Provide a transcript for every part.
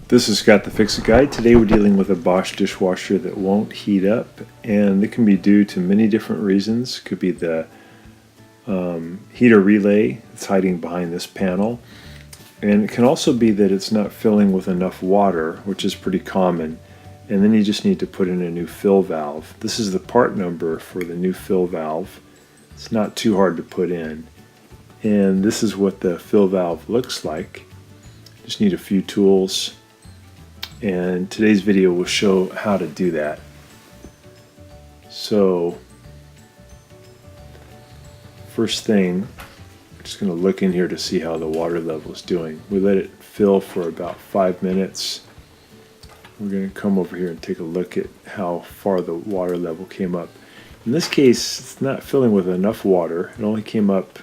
This is Scott the Fix-It Guy. Today we're dealing with a Bosch dishwasher that won't heat up, and it can be due to many different reasons. It could be the heater relay that's hiding behind this panel, and it can also be that it's not filling with enough water, which is pretty common, and then you just need to put in a new fill valve. This is the part number for the new fill valve. It's not too hard to put in, and this is what the fill valve looks like. Just need a few tools, and today's video will show how to do that. So first thing, I'm just going to look in here to see how the water level is doing. We let it fill for about 5 minutes. We're going to come over here and take a look at how far the water level came up. In this case, it's not filling with enough water. It only came up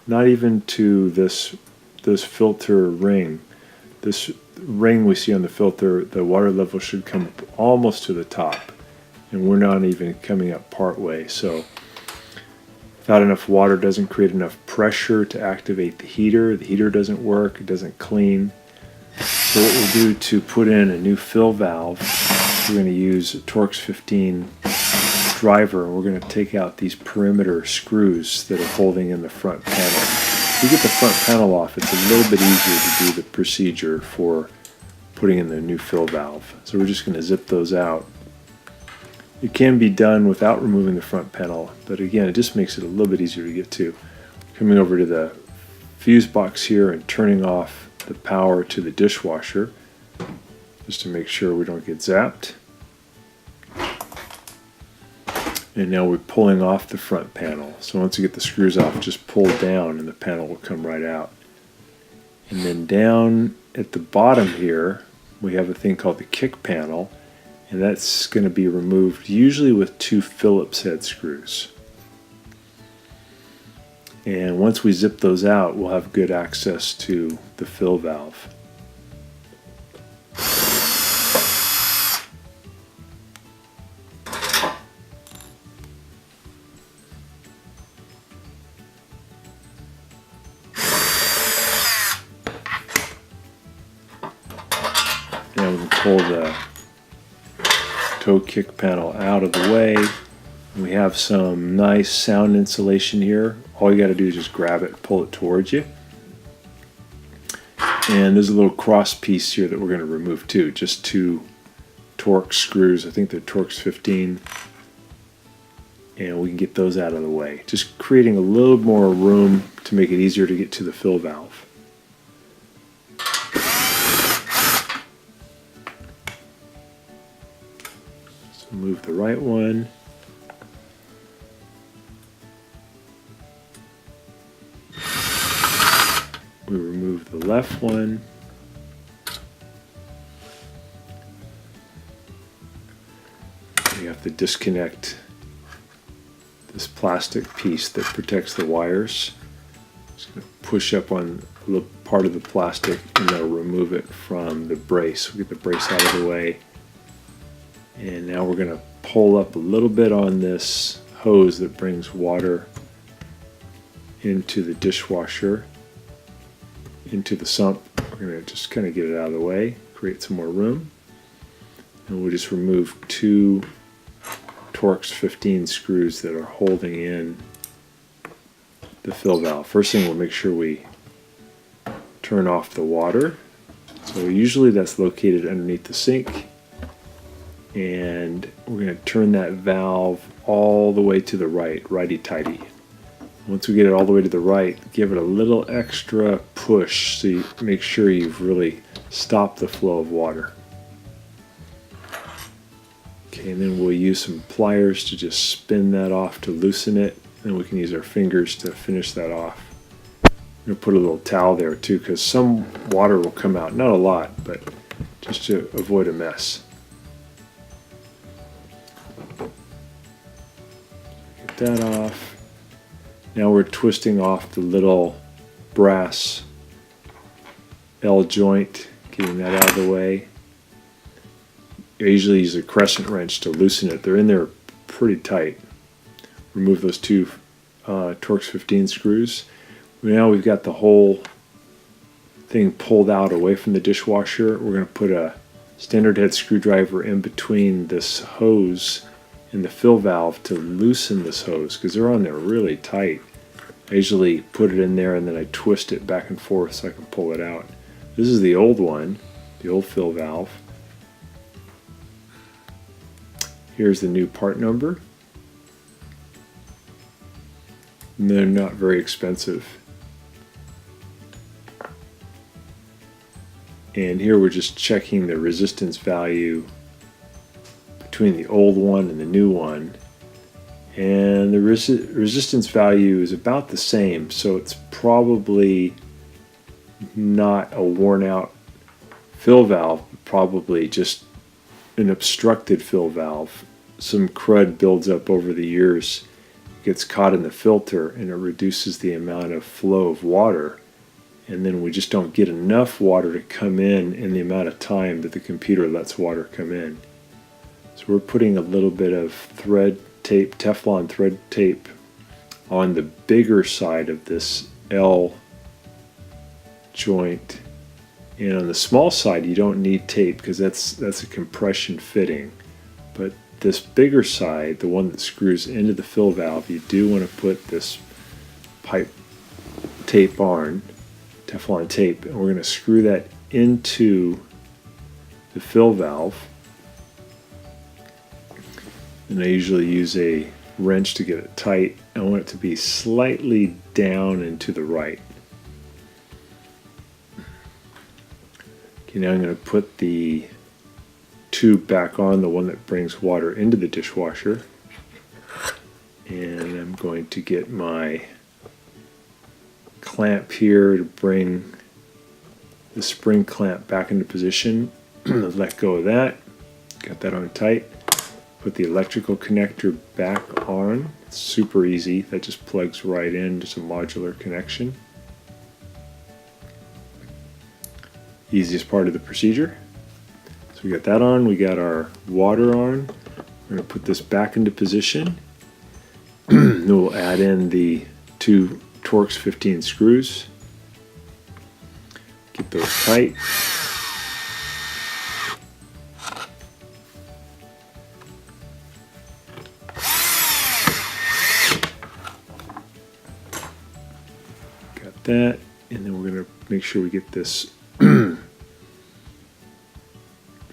not even to this filter ring. This ring we see on the filter, the water level should come up almost to the top, and we're not even coming up part way. So not enough water doesn't create enough pressure to activate the heater doesn't work, it doesn't clean. So what we'll do to put in a new fill valve, we're going to use a torx 15 driver, and we're going to take out these perimeter screws that are holding in the front panel. If you get the front panel off, it's a little bit easier to do the procedure for putting in the new fill valve. So we're just going to zip those out. It can be done without removing the front panel, but again, it just makes it a little bit easier to get to. Coming over to the fuse box here and turning off the power to the dishwasher, just to make sure we don't get zapped. And now we're pulling off the front panel. So once you get the screws off, just pull down and the panel will come right out. And then down at the bottom here, we have a thing called the kick panel, and that's going to be removed usually with 2 Phillips head screws. And once we zip those out, we'll have good access to the fill valve. Now we can pull the toe kick panel out of the way. We have some nice sound insulation here. All you got to do is just grab it, pull it towards you. And there's a little cross piece here that we're going to remove too. Just 2 torx screws. I think they're torx 15. And we can get those out of the way. Just creating a little more room to make it easier to get to the fill valve. Move the right one. We remove the left one. You have to disconnect this plastic piece that protects the wires. Just going to push up on a little part of the plastic and that'll remove it from the brace. We'll get the brace out of the way. And now we're going to pull up a little bit on this hose that brings water into the dishwasher, into the sump. We're going to just kind of get it out of the way, create some more room. And we'll just remove 2 torx 15 screws that are holding in the fill valve. First thing, we'll make sure we turn off the water. So usually that's located underneath the sink. And we're going to turn that valve all the way to the right, righty-tighty. Once we get it all the way to the right, give it a little extra push so you make sure you've really stopped the flow of water. Okay, and then we'll use some pliers to just spin that off to loosen it, and we can use our fingers to finish that off. I'm going to put a little towel there too, because some water will come out, not a lot, but just to avoid a mess. That off. Now we're twisting off the little brass L joint, getting that out of the way. I usually use a crescent wrench to loosen it. They're in there pretty tight. Remove those 2 torx 15 screws. Now we've got the whole thing pulled out away from the dishwasher, we're going to put a standard head screwdriver in between this hose and the fill valve to loosen this hose, because they're on there really tight. I usually put it in there and then I twist it back and forth so I can pull it out. This is the old one, the old fill valve. Here's the new part number. And they're not very expensive. And here we're just checking the resistance value between the old one and the new one. And the resistance value is about the same, so it's probably not a worn out fill valve, probably just an obstructed fill valve. Some crud builds up over the years, gets caught in the filter, and it reduces the amount of flow of water. And then we just don't get enough water to come in the amount of time that the computer lets water come in. So we're putting a little bit of thread tape, Teflon thread tape, on the bigger side of this L joint. And on the small side you don't need tape because that's a compression fitting. But this bigger side, the one that screws into the fill valve, you do want to put this pipe tape on, Teflon tape, and we're going to screw that into the fill valve. And I usually use a wrench to get it tight. I want it to be slightly down and to the right. Okay, now I'm going to put the tube back on, the one that brings water into the dishwasher. And I'm going to get my clamp here to bring the spring clamp back into position. Let go of that. Got that on tight. Put the electrical connector back on. It's super easy. That just plugs right in, just a modular connection. Easiest part of the procedure. So we got that on. We got our water on. We're going to put this back into position. Then we'll add in the two Torx 15 screws. Get those tight. Got that, and then we're going to make sure we get this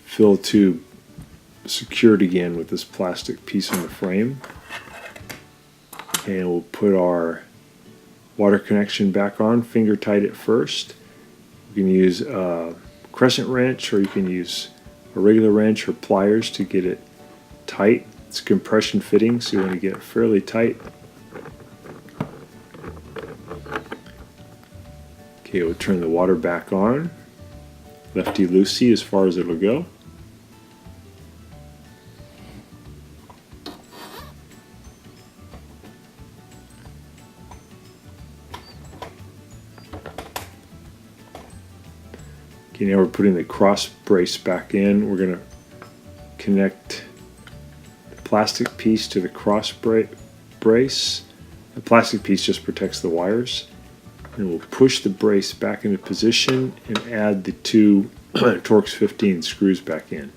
fill tube secured again with this plastic piece on the frame. And we'll put our water connection back on, finger tight it first. You can use a crescent wrench, or you can use a regular wrench or pliers to get it tight. It's compression fitting, so you want to get it fairly tight. Okay, we'll turn the water back on. Lefty-loosey as far as it'll go. Okay, now we're putting the cross brace back in. We're going to connect the plastic piece to the cross brace. The plastic piece just protects the wires. And we'll push the brace back into position and add the two Torx 15 screws back in.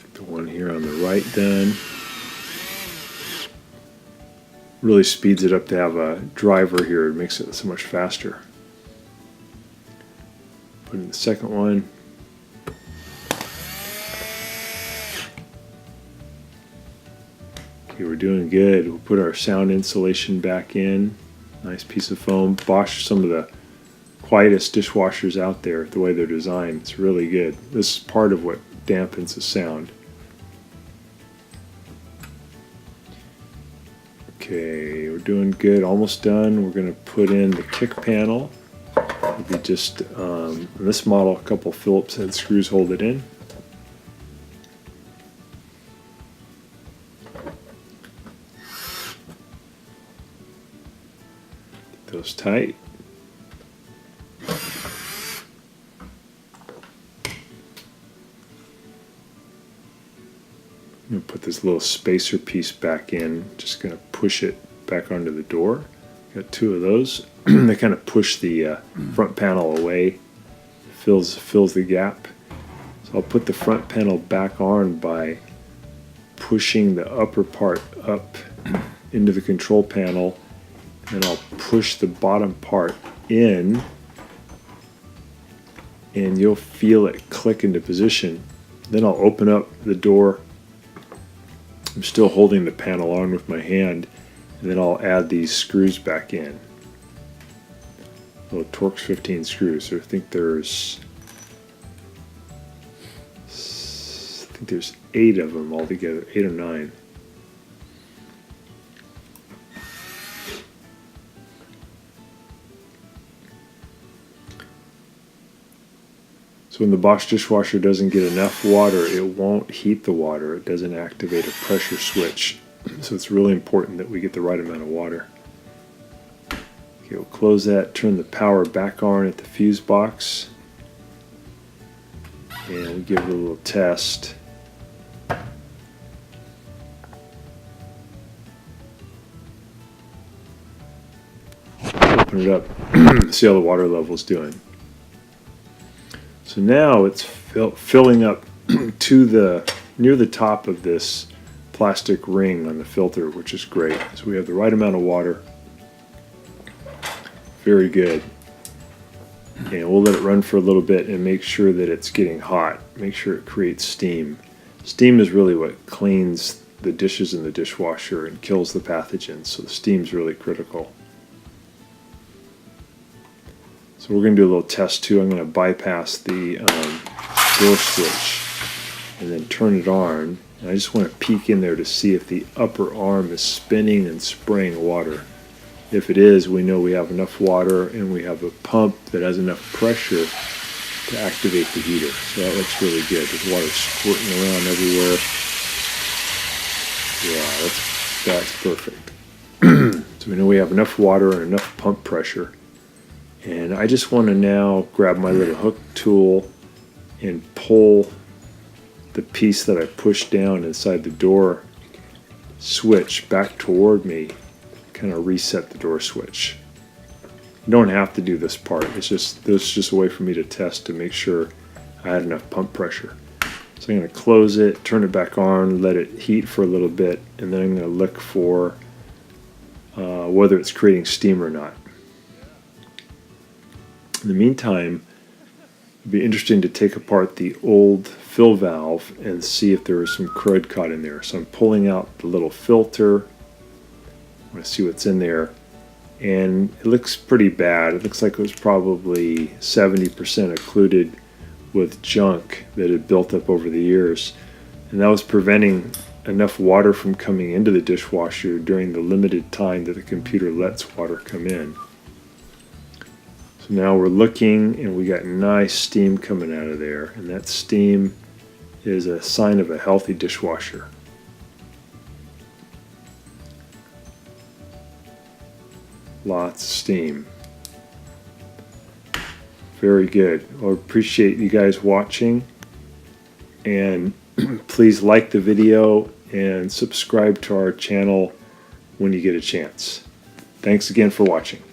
Get the one here on the right done. Really speeds it up to have a driver here. It makes it so much faster. Put in the second one. Okay, we're doing good. We'll put our sound insulation back in. Nice piece of foam. Bosch, some of the quietest dishwashers out there, the way they're designed. It's really good. This is part of what dampens the sound. Okay, we're doing good. Almost done. We're going to put in the kick panel. It'll be just, in this model, a couple Phillips head screws hold it in. Get those tight. I'm going to put this little spacer piece back in. Just going to push it back onto the door. Got two of those. They kind of push the front panel away, fills the gap. So I'll put the front panel back on by pushing the upper part up into the control panel, and I'll push the bottom part in, and you'll feel it click into position. Then I'll open up the door. I'm still holding the panel on with my hand, and then I'll add these screws back in. Little Torx 15 screws. So I think there's 8 of them altogether, 8 or 9. So when the Bosch dishwasher doesn't get enough water, it won't heat the water. It doesn't activate a pressure switch. So it's really important that we get the right amount of water. Okay, we'll close that, turn the power back on at the fuse box, and we'll give it a little test. Open it up, see how the water level is doing. So now it's filling up to near the top of this plastic ring on the filter, which is great. So we have the right amount of water. Very good. And we'll let it run for a little bit and make sure that it's getting hot. Make sure it creates steam. Steam is really what cleans the dishes in the dishwasher and kills the pathogens, so the steam's really critical. So we're going to do a little test too. I'm going to bypass the door switch and then turn it on. And I just want to peek in there to see if the upper arm is spinning and spraying water. If it is, we know we have enough water and we have a pump that has enough pressure to activate the heater. So that looks really good. There's water squirting around everywhere. Yeah, that's perfect. So we know we have enough water and enough pump pressure. And I just want to now grab my little hook tool and pull the piece that I pushed down inside the door switch back toward me, kind of reset the door switch. You don't have to do this part. This is just a way for me to test to make sure I had enough pump pressure. So I'm going to close it, turn it back on, let it heat for a little bit, and then I'm going to look for whether it's creating steam or not. In the meantime, it'd be interesting to take apart the old fill valve and see if there was some crud caught in there. So I'm pulling out the little filter. I want to see what's in there. And it looks pretty bad. It looks like it was probably 70% occluded with junk that had built up over the years. And that was preventing enough water from coming into the dishwasher during the limited time that the computer lets water come in. So now we're looking and we got nice steam coming out of there, and that steam is a sign of a healthy dishwasher. Lots of steam. Very good. Well, I appreciate you guys watching, and please like the video and subscribe to our channel when you get a chance. Thanks again for watching.